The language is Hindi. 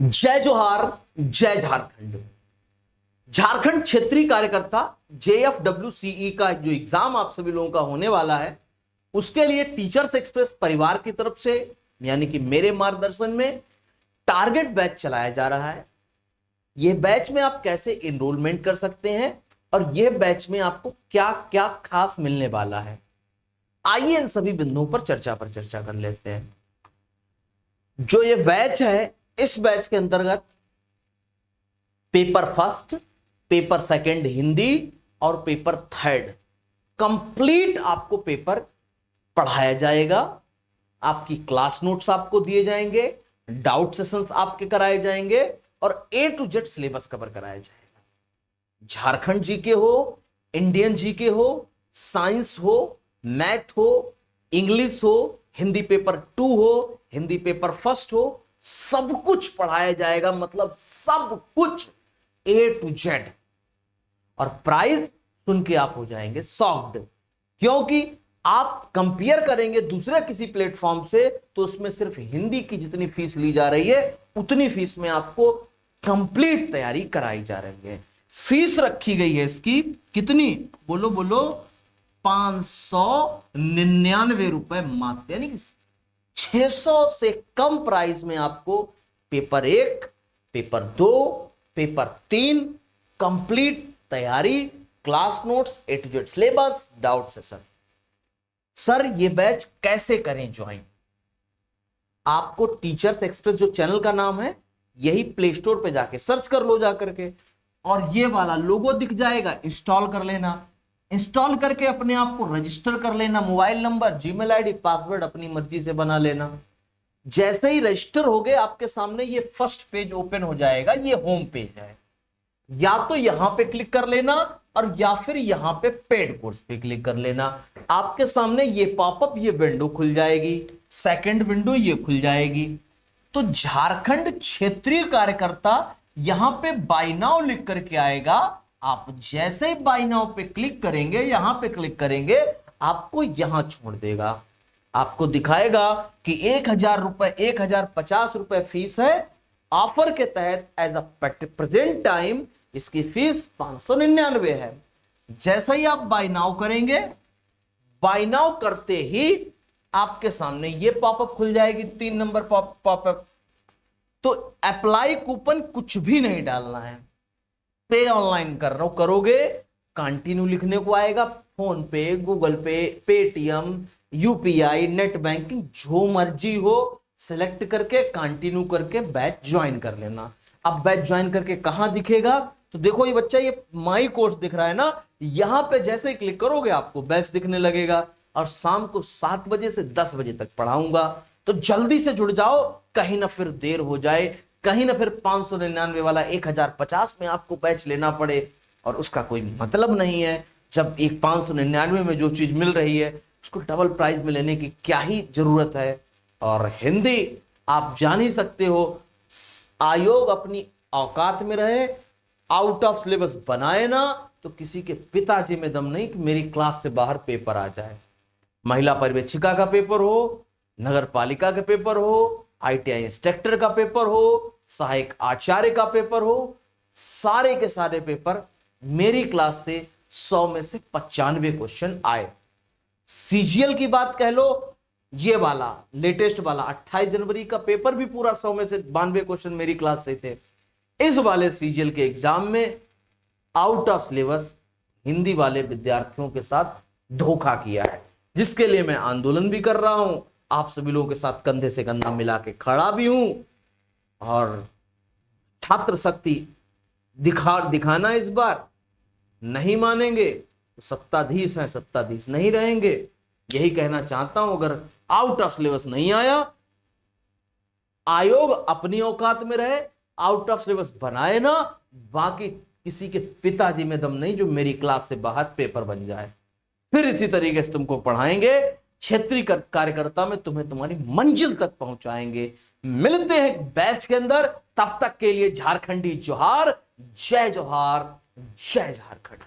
जय जोहार, जय झारखंड। झारखंड क्षेत्रीय कार्यकर्ता JFWCE का जो एग्जाम आप सभी लोगों का होने वाला है, उसके लिए टीचर्स एक्सप्रेस परिवार की तरफ से यानी कि मेरे मार्गदर्शन में टारगेट बैच चलाया जा रहा है। यह बैच में आप कैसे एनरोलमेंट कर सकते हैं और यह बैच में आपको क्या क्या खास मिलने वाला है, आइए इन सभी बिंदुओं पर चर्चा कर लेते हैं। जो ये बैच है, इस बैच के अंतर्गत paper first, paper second Hindi और पेपर थर्ड कंप्लीट आपको पेपर पढ़ाया जाएगा। आपकी क्लास नोट्स आपको दिए जाएंगे, डाउट सेशंस आपके कराए जाएंगे और A to Z syllabus cover कराया जाएगा। झारखंड जीके हो, इंडियन जीके हो, साइंस हो, मैथ हो, इंग्लिश हो, हिंदी पेपर 2 हो, हिंदी पेपर फर्स्ट हो, सब कुछ पढ़ाया जाएगा। मतलब सब कुछ A to Z। और प्राइस सुन के आप हो जाएंगे सॉफ्ट, क्योंकि आप कंपेयर करेंगे दूसरे किसी प्लेटफॉर्म से तो उसमें सिर्फ हिंदी की जितनी फीस ली जा रही है उतनी फीस में आपको कंप्लीट तैयारी कराई जा रही है। फीस रखी गई है इसकी कितनी, बोलो बोलो, 599 रुपए मात्र, यानी 600 से कम प्राइस में आपको पेपर 1, पेपर 2, पेपर 3 कंप्लीट तैयारी, class notes, A to Z syllabus, doubt session. Sir ये बैच कैसे करें ज्वाइन? आपको टीचर्स एक्सप्रेस जो चैनल का नाम है, यही प्ले स्टोर पे जाके सर्च कर लो जाकर के, और ये वाला लोगो दिख जाएगा, इंस्टॉल कर लेना। इंस्टॉल करके अपने आप को रजिस्टर कर लेना, mobile number, Gmail ID, password अपनी मर्जी से बना लेना। जैसे ही रजिस्टर हो गए आपके सामने ये फर्स्ट पेज ओपन हो जाएगा। ये होम पेज है, या तो यहां पे क्लिक कर लेना और या फिर यहां पे पेड कोर्स पे क्लिक कर लेना। आपके सामने ये पॉपअप, ये विंडो खुल जाएगी, सेकंड विंडो ये खुल जाएगी। तो झारखंड क्षेत्रीय कार्यकर्ता यहां पे बाय नाउ लिख करके आएगा। आप जैसे ही बाय नाउ पे क्लिक करेंगे, यहां पे क्लिक करेंगे, आपको यहां छोड़ देगा। आपको दिखाएगा कि 1000 रुपए, 1050 रुपए फीस है। ऑफर के तहत एज अ प्रेजेंट टाइम इसकी फीस 599 है। जैसे ही आप बाय नाउ करेंगे, बाय नाउ करते ही आपके सामने ये पॉपअप खुल जाएगी, 3 नंबर पॉपअप। तो अप्लाई कूपन कुछ भी नहीं डालना है, पे ऑनलाइन करोगे, कंटिन्यू लिखने को आएगा। फोन पे, गूगल पे, पेटीएम, UPI, नेट बैंकिंग, जो मर्जी हो सिलेक्ट करके कंटिन्यू करके बैच ज्वाइन कर लेना। अब बैच ज्वाइन करके कहां दिखेगा, तो देखो ये बच्चा, ये माई कोर्स दिख रहा है ना, यहां पे जैसे ही क्लिक करोगे आपको बैच दिखने लगेगा। और शाम को 7 बजे से 10 बजे तक पढ़ाऊंगा, तो जल्दी से जुड़ जाओ, कहीं ना फिर देर हो जाए, कहीं ना फिर 599 वाला 1050 में आपको बैच लेना पड़े, और उसका कोई मतलब नहीं है। जब एक 599 में जो चीज मिल रही है उसको डबल प्राइस में लेने की क्या ही जरूरत है। और हिंदी आप जान ही सकते हो, आयोग अपनी औकात में रहे, आउट ऑफ सिलेबस बनाए ना, तो किसी के पिताजी में दम नहीं कि मेरी क्लास से बाहर पेपर आ जाए। महिला पर्यवेक्षिका का पेपर हो, नगर पालिका का पेपर हो, ITI इंस्ट्रक्टर का पेपर हो, सहायक आचार्य का पेपर हो, सारे के सारे पेपर मेरी क्लास से 100 में से 95 क्वेश्चन आए। CGL की बात कह लो, ये वाला लेटेस्ट वाला 28 जनवरी का पेपर भी पूरा 100 में से 92 क्वेश्चन मेरी क्लास से थे। इस वाले CGL के एग्जाम में आउट ऑफ सिलेबस हिंदी वाले विद्यार्थियों के साथ धोखा किया है, जिसके लिए मैं आंदोलन भी कर रहा हूं, आप सभी लोगों के साथ कंधे से कंधा मिला के खड़ा भी हूं। और छात्र शक्ति दिखाना इस बार नहीं मानेंगे तो सत्ताधीश हैं, सत्ताधीश नहीं रहेंगे। यही कहना चाहता हूं, अगर आउट ऑफ सिलेबस नहीं आया, आयोग अपनी औकात में रहे, आउट ऑफ सिलेबस बनाए ना, बाकी किसी के पिताजी में दम नहीं जो मेरी क्लास से बाहर पेपर बन जाए। फिर इसी तरीके से तुमको पढ़ाएंगे, क्षेत्रीय कार्यकर्ता में तुम्हें तुम्हारी मंजिल तक पहुंचाएंगे। मिलते हैं बैच के अंदर, तब तक के लिए झारखंडी जोहार, जय जोहार, जय झारखंड।